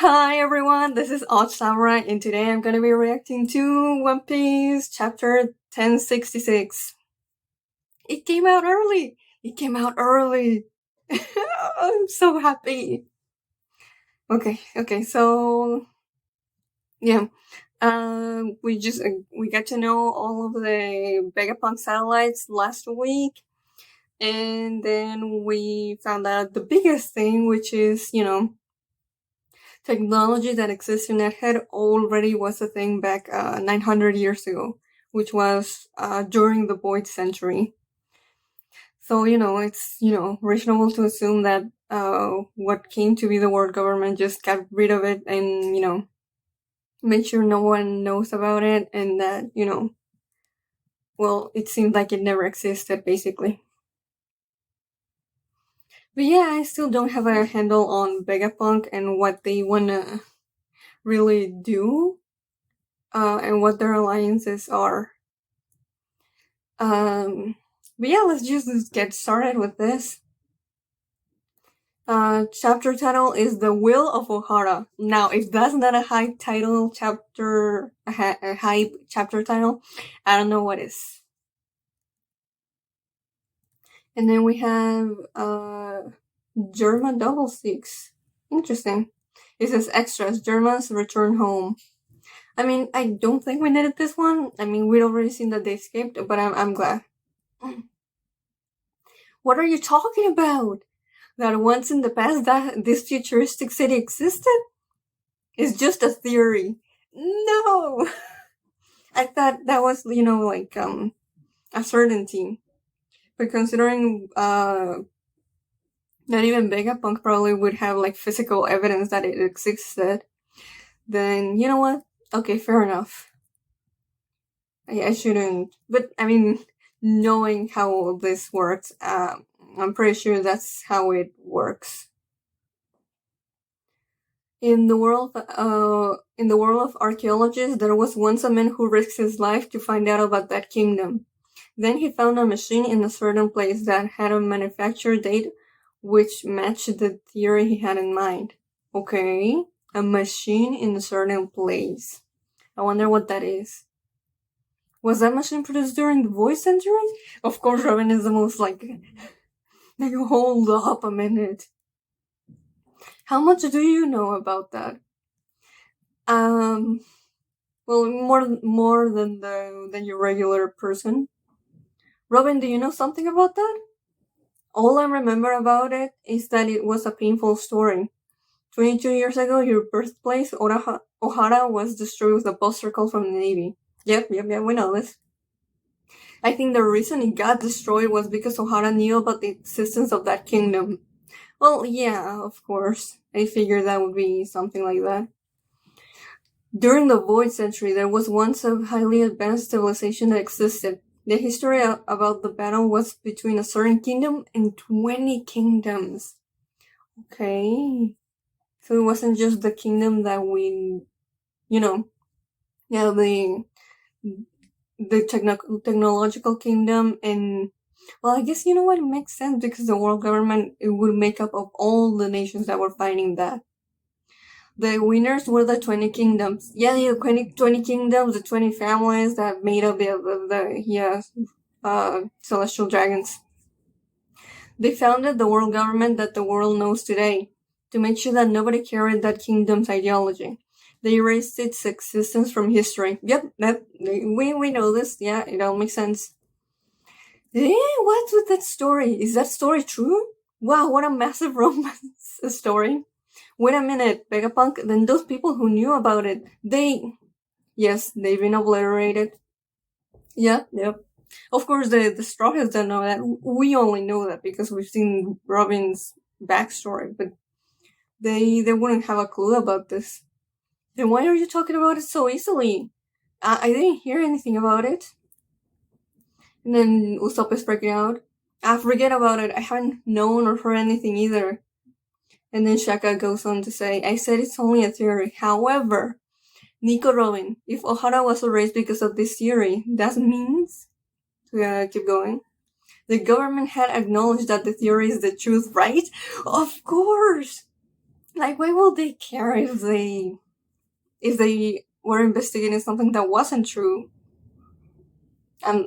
Hi everyone, this is Odd Samurai, and today I'm gonna be reacting to One Piece chapter 1066. It came out early! It came out early! I'm so happy! Okay, so yeah. We got to know all of the Vegapunk satellites last week, and then we found out the biggest thing, which is, technology that exists in that head already was a thing back 900 years ago, which was during the Void Century. So, it's, reasonable to assume that what came to be the world government just got rid of it and, made sure no one knows about it, and that, well, it seemed like it never existed, basically. But yeah, I still don't have a handle on Vegapunk and what they wanna really do, and what their alliances are. But yeah, let's just get started with this. Chapter title is The Will of Ohara. Now, if that's not a high title chapter, a high chapter title, I don't know what is. And then we have German Double Six. Interesting. It says extras. Germans return home. I mean, I don't think we needed this one. I mean, we'd already seen that they escaped, but I'm glad. What are you talking about? That once in the past that this futuristic city existed? It's just a theory. No! I thought that was, like, a certainty. But considering, not even Vegapunk probably would have, like, physical evidence that it existed, then, you know what? Okay, fair enough. I shouldn't. But, I mean, knowing how this works, I'm pretty sure that's how it works. In the world of archaeologists, there was once a man who risked his life to find out about that kingdom. Then he found a machine in a certain place that had a manufacture date which matched the theory he had in mind. Okay, a machine in a certain place. I wonder what that is. Was that machine produced during the Void Century? Of course, Robin is the most like hold up a minute. How much do you know about that? Well, more than your regular person. Robin, do you know something about that? All I remember about it is that it was a painful story. 22 years ago, your birthplace, Ohara, was destroyed with a buster call from the Navy. Yep, we know this. I think the reason it got destroyed was because Ohara knew about the existence of that kingdom. Well, yeah, of course. I figured that would be something like that. During the Void Century, there was once a highly advanced civilization that existed. The history about the battle was between a certain kingdom and 20 kingdoms. Okay. So it wasn't just the kingdom that we, the technological kingdom, and, well, I guess you know what, it makes sense because the world government, it would make up of all the nations that were fighting that. The winners were the 20 kingdoms. Yeah, the 20 kingdoms, the 20 families that made up the celestial dragons. They founded the world government that the world knows today to make sure that nobody carried that kingdom's ideology. They erased its existence from history. Yep, we know this. Yeah, it all makes sense. What's with that story? Is that story true? Wow, what a massive romance story. Wait a minute, Vegapunk, then those people who knew about it, yes, they've been obliterated. Yep. Of course, the Straw Hats don't know that. We only know that because we've seen Robin's backstory, but they wouldn't have a clue about this. Then why are you talking about it so easily? I didn't hear anything about it. And then Usopp is freaking out. Forget about it. I haven't known or heard anything either. And then Shaka goes on to say, I said it's only a theory. However, Nico Robin, if Ohara was erased because of this theory, that means, keep going, the government had acknowledged that the theory is the truth, right? Of course! Like, why would they care if they were investigating something that wasn't true? I'm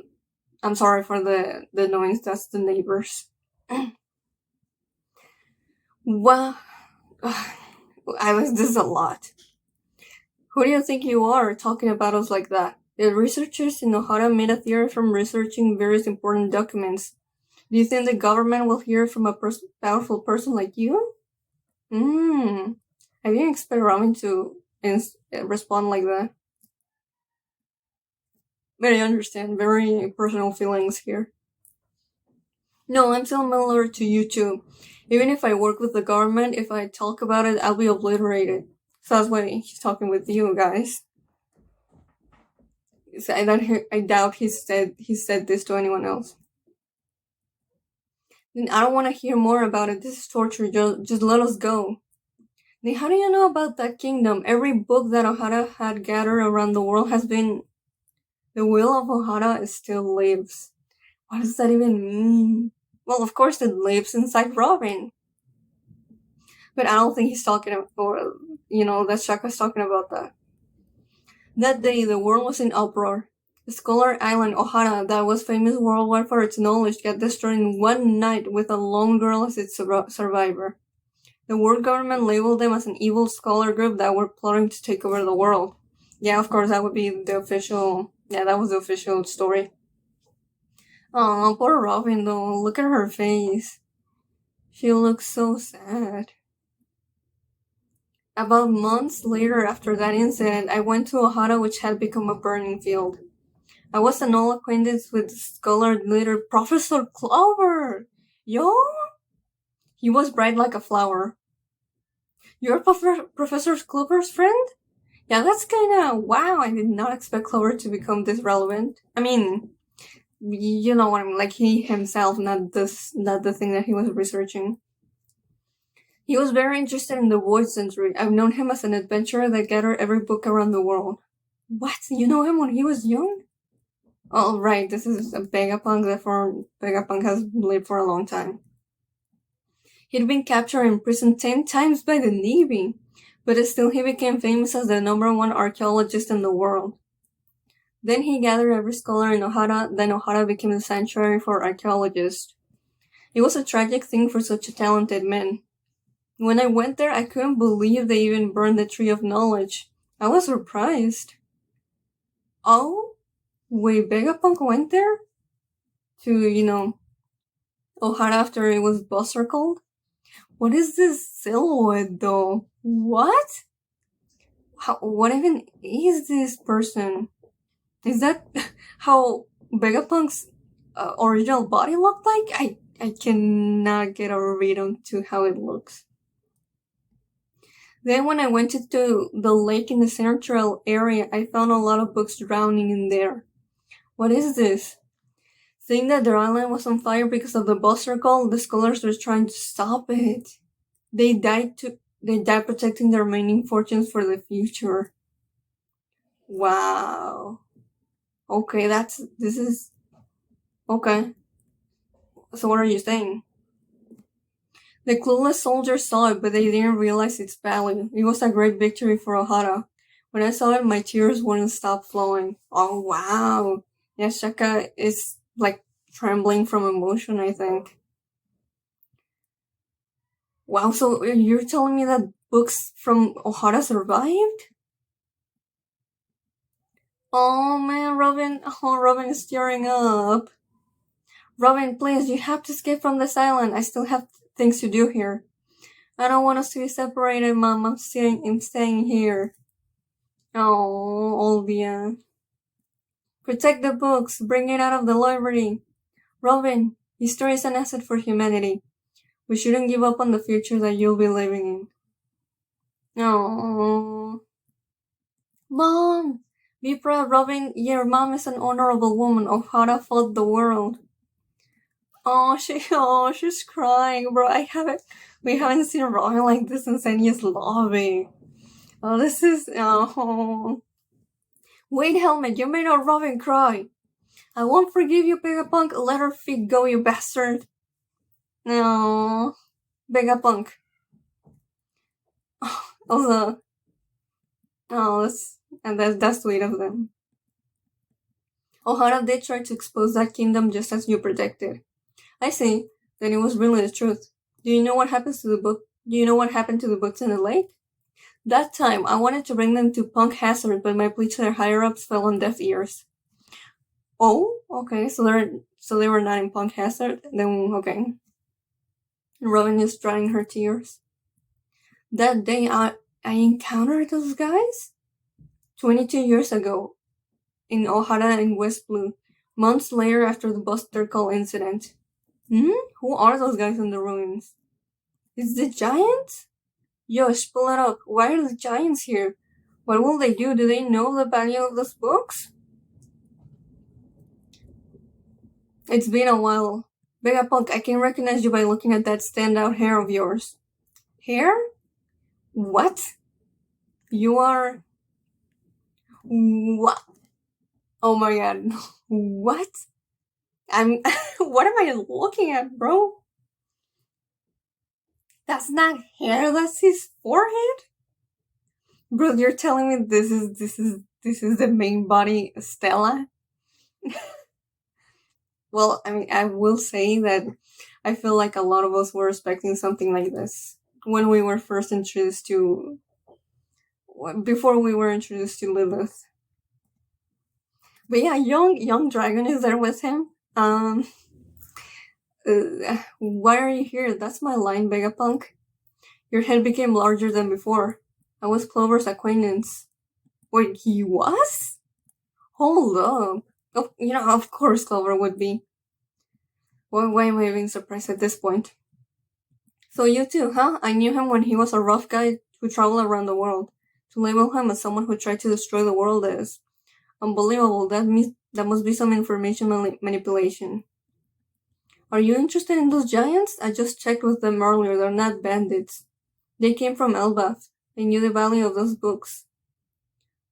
I'm sorry for the noise. That's the neighbors. Well, I was this a lot. Who do you think you are talking about us like that? The researchers in Ohara made a theory from researching various important documents. Do you think the government will hear from a powerful person like you? Hmm. I didn't expect Robin to respond like that. But I understand. Very personal feelings here. No, I'm similar to you too. Even if I work with the government, if I talk about it, I'll be obliterated. So that's why he's talking with you guys. So I doubt he said this to anyone else. And I don't want to hear more about it. This is torture. Just let us go. Then how do you know about that kingdom? Every book that Ohara had gathered around the world has been. The will of Ohara still lives. What does that even mean? Well, of course it lives inside Robin. But I don't think he's talking about, or, that Shaka's talking about that. That day, the world was in uproar. The scholar island Ohara, that was famous worldwide for its knowledge, got destroyed in one night with a lone girl as its survivor. The world government labeled them as an evil scholar group that were plotting to take over the world. Yeah, of course, that would be the official. Yeah, that was the official story. Oh, poor Robin, though. Look at her face. She looks so sad. About months later after that incident, I went to Ohara, which had become a burning field. I was an old acquaintance with scholar leader Professor Clover. Yo? He was bright like a flower. You're Professor Clover's friend? Yeah, that's kinda wow. I did not expect Clover to become this relevant. I mean, you know what I mean, like he himself, not the thing that he was researching. He was very interested in the void sensory. I've known him as an adventurer that gathered every book around the world. What? You know him when he was young? Oh, right, this is a Vegapunk, therefore Vegapunk has lived for a long time. He'd been captured and imprisoned 10 times by the Navy, but still he became famous as the #1 archaeologist in the world. Then he gathered every scholar in Ohara, then Ohara became a sanctuary for archaeologists. It was a tragic thing for such a talented man. When I went there, I couldn't believe they even burned the Tree of Knowledge. I was surprised. Oh? Wait, Vegapunk went there? To, Ohara after it was boss circled? What is this silhouette though? What? What even is this person? Is that how Vegapunk's original body looked like? I cannot get a read on to how it looks. Then when I went to the lake in the central area, I found a lot of books drowning in there. What is this? Seeing that their island was on fire because of the boss circle, the scholars were trying to stop it. They died protecting their remaining fortunes for the future. Wow. Okay, this is okay. So what are you saying? The clueless soldiers saw it, but they didn't realize its value. It was a great victory for Ohara. When I saw it, my tears wouldn't stop flowing. Oh wow. Yeah, Shaka is like trembling from emotion, I think. Wow, so you're telling me that books from Ohara survived? Oh man, Robin. Oh, Robin is tearing up. Robin, please, you have to escape from this island. I still have things to do here. I don't want us to be separated, Mom. I'm staying here. Oh, Olvia. Protect the books. Bring it out of the library. Robin, history is an asset for humanity. We shouldn't give up on the future that you'll be living in. Oh. Mom! Be proud, Robin. Your mom is an honorable woman. Ohara fought the world. She's crying, bro. We haven't seen Robin like this since Anya's lobby. Oh, this is, Wait, Helmet, you made our Robin cry. I won't forgive you, Vegapunk. Let her feet go, you bastard. No, Vegapunk. Also, oh, that's sweet of them. Ohara did try to expose that kingdom just as you predicted. I see. Then it was really the truth. Do you know what happens to the book? Do you know what happened to the books in the lake? That time, I wanted to bring them to Punk Hazard, but my plea to their higher-ups fell on deaf ears. Oh, okay, so they were not in Punk Hazard? Then, okay. Robin is drying her tears. That day, I encountered those guys? 22 years ago, in Ohara in West Blue, months later after the Buster Call incident. Who are those guys in the ruins? Is the giants? Yosh, pull it up. Why are the giants here? What will they do? Do they know the value of those books? It's been a while. Vegapunk, I can recognize you by looking at that standout hair of yours. Hair? What? You are... What? Oh my god. What? I'm... What am I looking at, bro? That's not hair, that's his forehead? Bro, you're telling me this is the main body Stella? Well, I mean, I will say that I feel like a lot of us were expecting something like this when we were first introduced to... before we were introduced to Lilith. But yeah, young dragon is there with him. Why are you here? That's my line, Vegapunk. Your head became larger than before. I was Clover's acquaintance. Wait, he was? Hold up. Oh, of course Clover would be. Why am I being surprised at this point? So you too, huh? I knew him when he was a rough guy who traveled around the world. To label him as someone who tried to destroy the world is unbelievable. That must be some information manipulation. Are you interested in those giants? I just checked with them earlier. They're not bandits. They came from Elbaf. They knew the value of those books.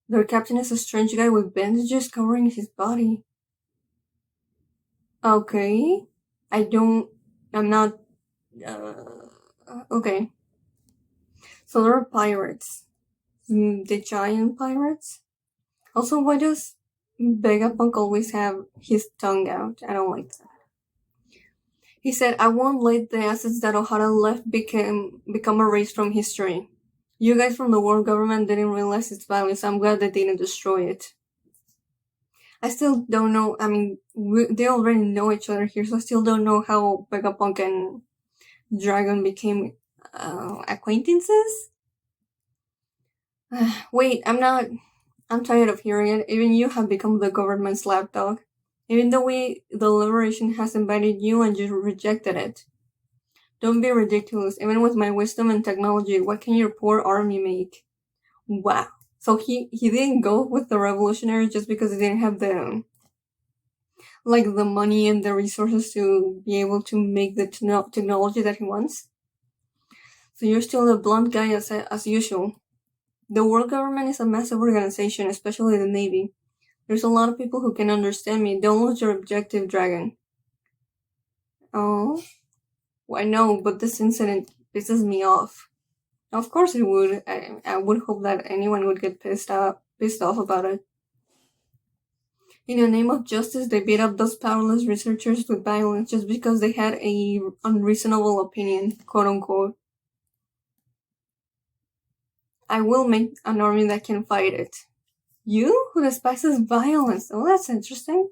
Their captain is a strange guy with bandages covering his body. Okay. I'm not... okay. So they're pirates. The giant pirates? Also, why does Vegapunk always have his tongue out? I don't like that. He said, I won't let the assets that Ohara left become erased from history. You guys from the world government didn't realize its value, so I'm glad they didn't destroy it. I still don't know, I mean, they already know each other here, so I still don't know how Vegapunk and Dragon became acquaintances? Wait, I'm tired of hearing it. Even you have become the government's lapdog. Even the way the Liberation has invited you and you rejected it. Don't be ridiculous. Even with my wisdom and technology, what can your poor army make? Wow. So he didn't go with the revolutionaries just because he didn't have the money and the resources to be able to make the technology that he wants. So you're still a blunt guy as usual. The world government is a massive organization, especially the Navy. There's a lot of people who can understand me. Don't lose your objective, Dragon. Oh, well, I know, but this incident pisses me off. Of course it would. I would hope that anyone would get pissed off about it. In the name of justice, they beat up those powerless researchers with violence just because they had a unreasonable opinion, quote unquote. I will make an army that can fight it. You, who despises violence? Oh, that's interesting.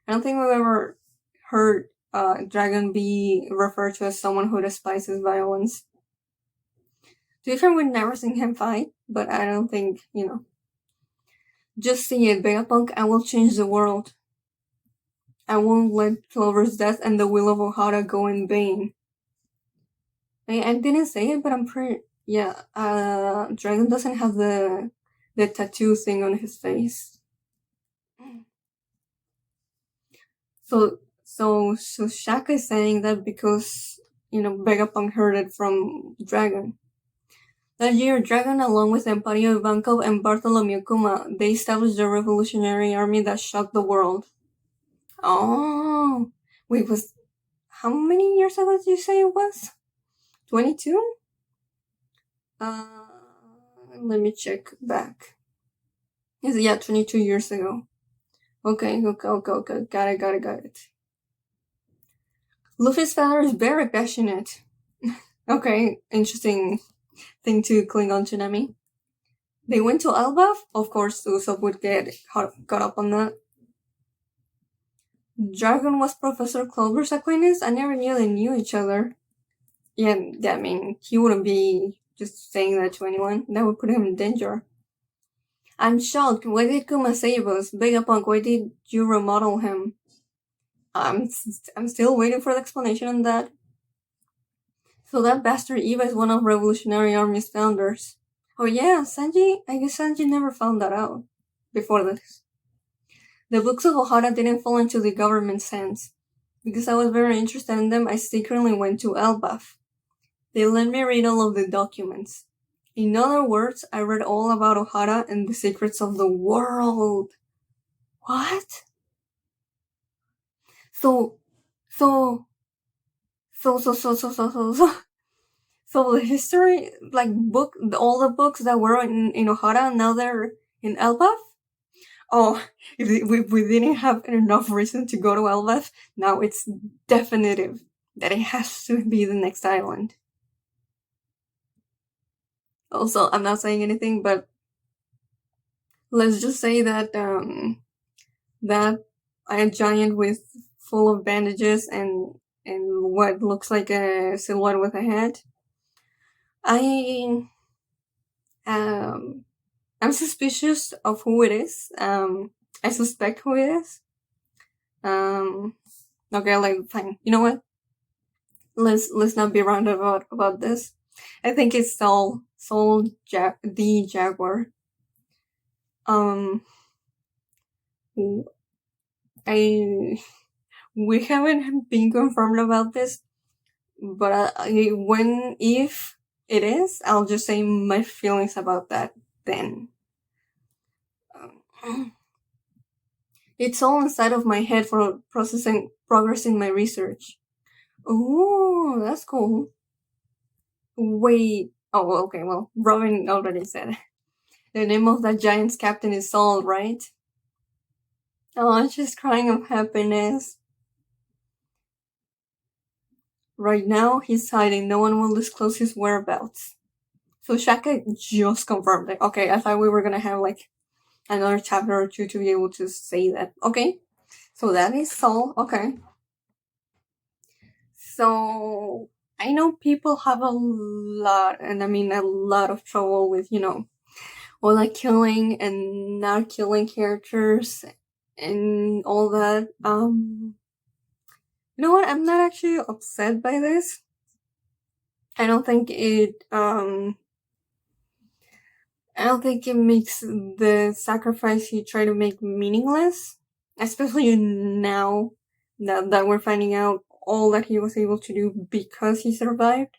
I don't think we've ever heard Dragon be referred to as someone who despises violence. To be fair, we've never seen him fight, but I don't think, Just see it, Vegapunk, I will change the world. I won't let Clover's death and the will of Ohara go in vain. I didn't say it, but I'm pretty... Yeah, Dragon doesn't have the tattoo thing on his face. So Shaka is saying that because, Vegapunk heard it from Dragon. That year, Dragon, along with Empario Ivankov and Bartholomew Kuma, they established a revolutionary army that shocked the world. Oh, wait, how many years ago did you say it was? 22? Let me check back. Yeah, 22 years ago. Okay. Got it. Luffy's father is very passionate. Okay, interesting thing to cling on to, Nami. They went to Elbaf? Of course, Usopp would get caught up on that. Dragon was Professor Clover's acquaintance? I never knew they knew each other. Yeah, I mean, he wouldn't be just saying that to anyone. That would put him in danger. I'm shocked. Why did Kuma save us? Vegapunk, why did you remodel him? I'm still waiting for the explanation on that. So that bastard Eva is one of Revolutionary Army's founders. Oh yeah, Sanji? I guess Sanji never found that out before this. The books of Ohara didn't fall into the government's hands. Because I was very interested in them, I secretly went to Elbaf. They let me read all of the documents. In other words, I read all about Ohara and the secrets of the world. What? So the history, like all the books that were in Ohara, now they're in Elbaf? Oh, if we didn't have enough reason to go to Elbaf, now it's definitive that it has to be the next island. Also, I'm not saying anything, but let's just say that that a giant with full of bandages and what looks like a silhouette with a head. I'm suspicious of who it is. I suspect who it is. Okay, like fine. You know what? Let's not be roundabout about this. I think it's Soul the Jaguar. We haven't been confirmed about this, but if it is, I'll just say my feelings about that then. It's all inside of my head for progressing my research. Oh, that's cool. Wait. Oh, okay, well, Robin already said. The name of that giant's captain is Saul, right? Oh, I'm just crying of happiness. Right now, he's hiding. No one will disclose his whereabouts. So Shaka just confirmed it. Okay, I thought we were gonna have like another chapter or two to be able to say that. Okay, so that is Saul. Okay. So I know people have a lot, and I mean a lot of trouble with, all like killing and not killing characters and all that. You know what? I'm not actually upset by this. I don't think it makes the sacrifice he tried to make meaningless, especially now that we're finding out all that he was able to do because he survived.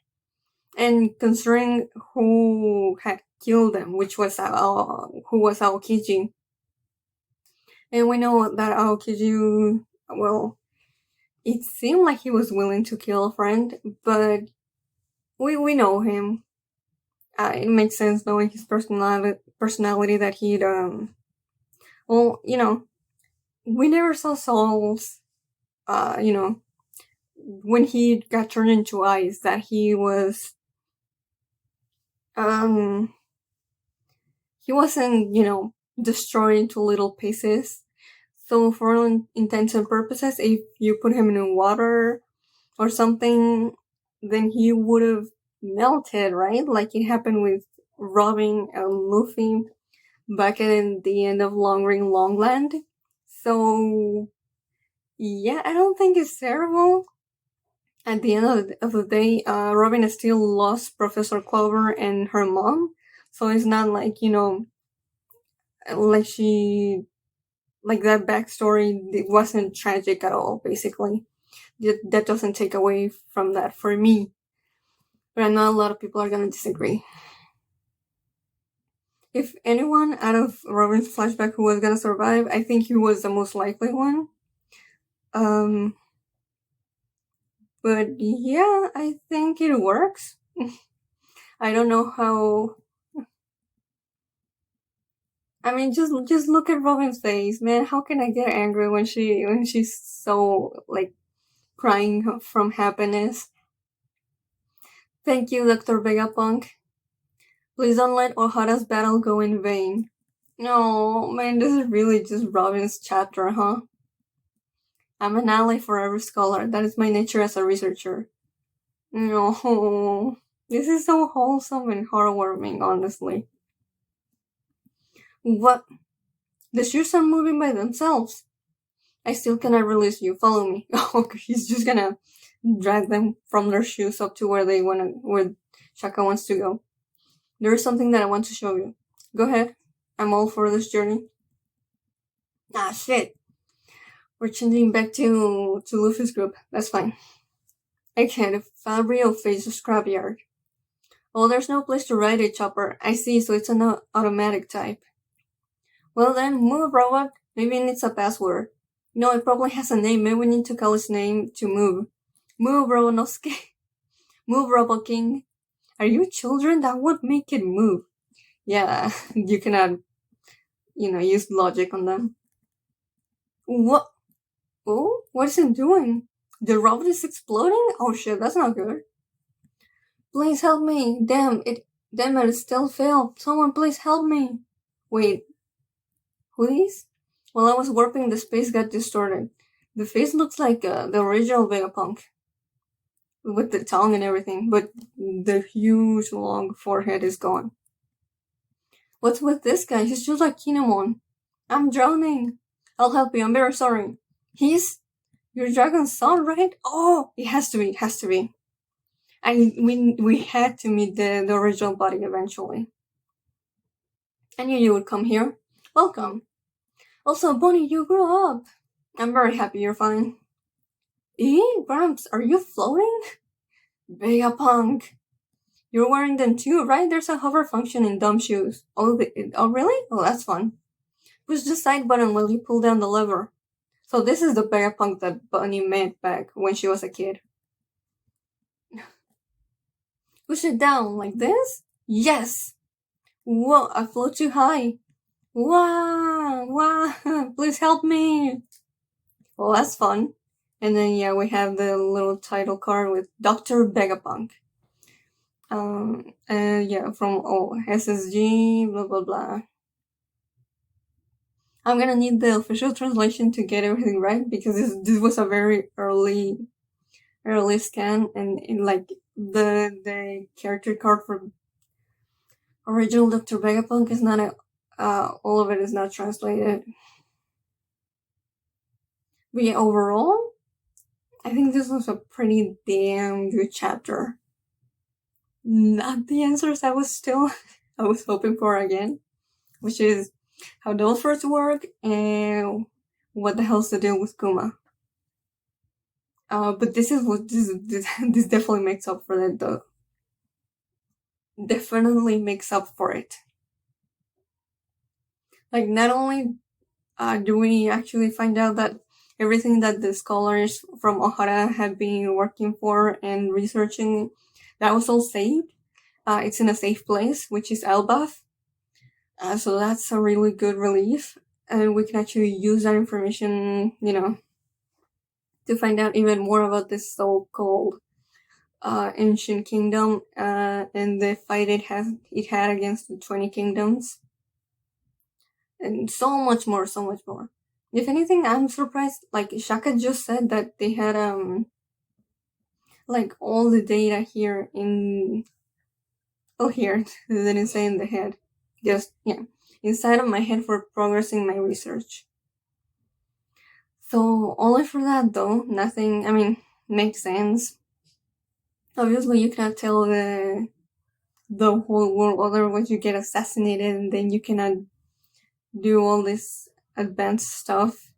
And considering who had killed them, which was who was Aokiji. And we know that Aokiji, well, it seemed like he was willing to kill a friend, but we know him. It makes sense knowing his personality that he'd, well, we never saw Saul's, when he got turned into ice, that he was, he wasn't, destroyed into little pieces. So for all intents and purposes, if you put him in water or something, then he would have melted, right? Like it happened with Robin and Luffy back in the end of Long Ring Longland. So yeah, I don't think it's terrible. At the end of the day, Robin still lost Professor Clover and her mom. So it's not like, like that backstory, it wasn't tragic at all, basically. That doesn't take away from that for me. But I know a lot of people are gonna disagree. If anyone out of Robin's flashback who was gonna survive, I think he was the most likely one. But yeah, I think it works. I don't know how I mean, just look at Robin's face, man. How can I get angry when she's so like crying from happiness? Thank you, Dr. Vegapunk. Please don't let Ohara's battle go in vain. No, man, this is really just Robin's chapter, huh? I'm an ally for every scholar. That is my nature as a researcher. No, this is so wholesome and heartwarming, honestly. What? The shoes are moving by themselves. I still cannot release you. Follow me. Oh, he's just gonna drag them from their shoes up to where Shaka wants to go. There is something that I want to show you. Go ahead. I'm all for this journey. Ah, shit. We're changing back to Luffy's group. That's fine. Okay, the Fabrio face the scrapyard. Oh, there's no place to ride it, Chopper. I see, so it's an automatic type. Well then, move, robot. Maybe it needs a password. No, it probably has a name. Maybe we need to call its name to move. Move, Robonosuke. Move, Robo King. Are you children? That would make it move. Yeah, you cannot, use logic on them. What? Oh, what is it doing? The robot is exploding? Oh shit, that's not good. Please help me. Damn, it still failed. Someone please help me. Wait, who is? While I was warping, the space got distorted. The face looks like the original Vegapunk. With the tongue and everything, but the huge long forehead is gone. What's with this guy? He's just like Kinemon. I'm drowning. I'll help you. I'm very sorry. He's your dragon's son, right? Oh, it has to be. We had to meet the original body eventually. I knew you would come here. Welcome. Also, Bonnie, you grew up. I'm very happy you're fine. Gramps, are you floating? Vegapunk. You're wearing them too, right? There's a hover function in dumb shoes. Oh, really? Oh, that's fun. Push the side button while you pull down the lever. So this is the Vegapunk that Bunny met back when she was a kid. Push it down like this? Yes! Whoa, I float too high. Wow, please help me. Well, that's fun. And then, yeah, we have the little title card with Dr. Vegapunk. Yeah, from SSG, blah, blah, blah. I'm gonna need the official translation to get everything right, because this was a very early scan, and like the character card for original Dr. Vegapunk is not all of it is not translated. But yeah, overall, I think this was a pretty damn good chapter. Not the answers I was hoping for again, which is how those first work and what the hell's the deal with Kuma. But this is what this definitely makes up for it, though. Definitely makes up for it. Like, not only do we actually find out that everything that the scholars from Ohara have been working for and researching, that was all saved. It's in a safe place, which is Elbaf. So that's a really good relief. And we can actually use that information, to find out even more about this so-called ancient kingdom and the fight it had against the 20 kingdoms. And so much more. If anything, I'm surprised, like Shaka just said that they had like all the data here in here, they didn't say in the head. Just inside of my head for progressing my research. So only for that though, nothing, I mean, makes sense. Obviously you cannot tell the whole world, otherwise you get assassinated and then you cannot do all this advanced stuff.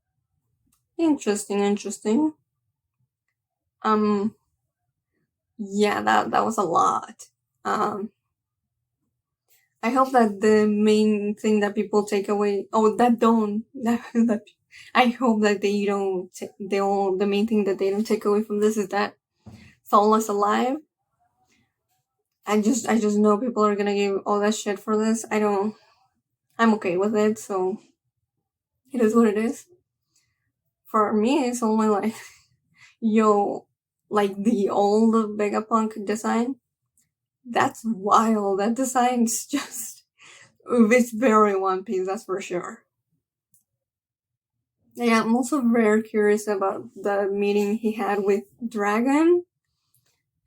Interesting. Yeah, that was a lot. I hope that the main thing that people take away, I hope that the main thing that they don't take away from this is that Saul is alive. I just know people are gonna give all that shit for this. I don't I'm okay with it, so it is what it is. For me, it's only like, yo, like the old Vegapunk design. That's wild. That design's just, it's very One Piece, that's for sure. Yeah, I'm also very curious about the meeting he had with Dragon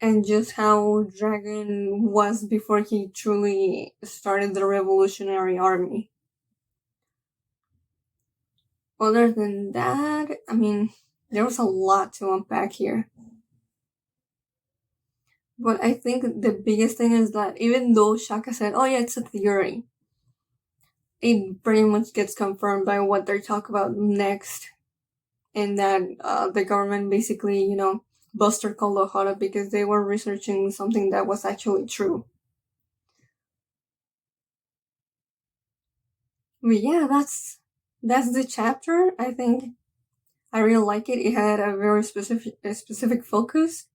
and just how Dragon was before he truly started the Revolutionary Army. Other than that, I mean, there was a lot to unpack here. But I think the biggest thing is that even though Shaka said, oh yeah, it's a theory, it pretty much gets confirmed by what they talk about next. And that the government basically, Buster called Ohara because they were researching something that was actually true. But yeah, that's the chapter. I think I really like it. It had a very specific focus,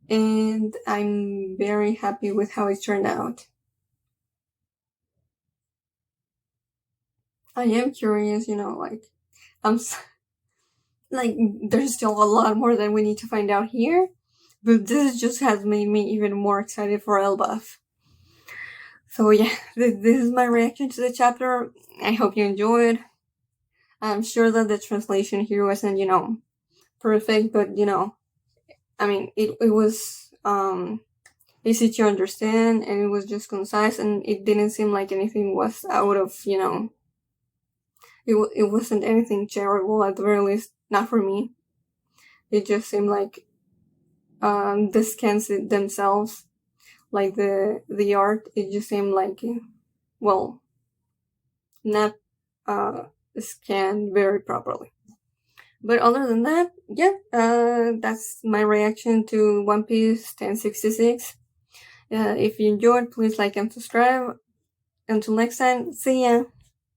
and I'm very happy with how it turned out. I am curious, like I'm like there's still a lot more that we need to find out here, but this just has made me even more excited for Elbaf. So yeah, this is my reaction to the chapter. I hope you enjoyed. I'm sure that the translation here wasn't, perfect, but I mean, it was easy to understand, and it was just concise, and it didn't seem like anything was out of, it wasn't anything terrible, at the very least, not for me. It just seemed like the scans themselves, like the art, it just seemed like, well, not scanned very properly. But other than that, yeah, that's my reaction to One Piece 1066. If you enjoyed, please like and subscribe. Until next time, see ya!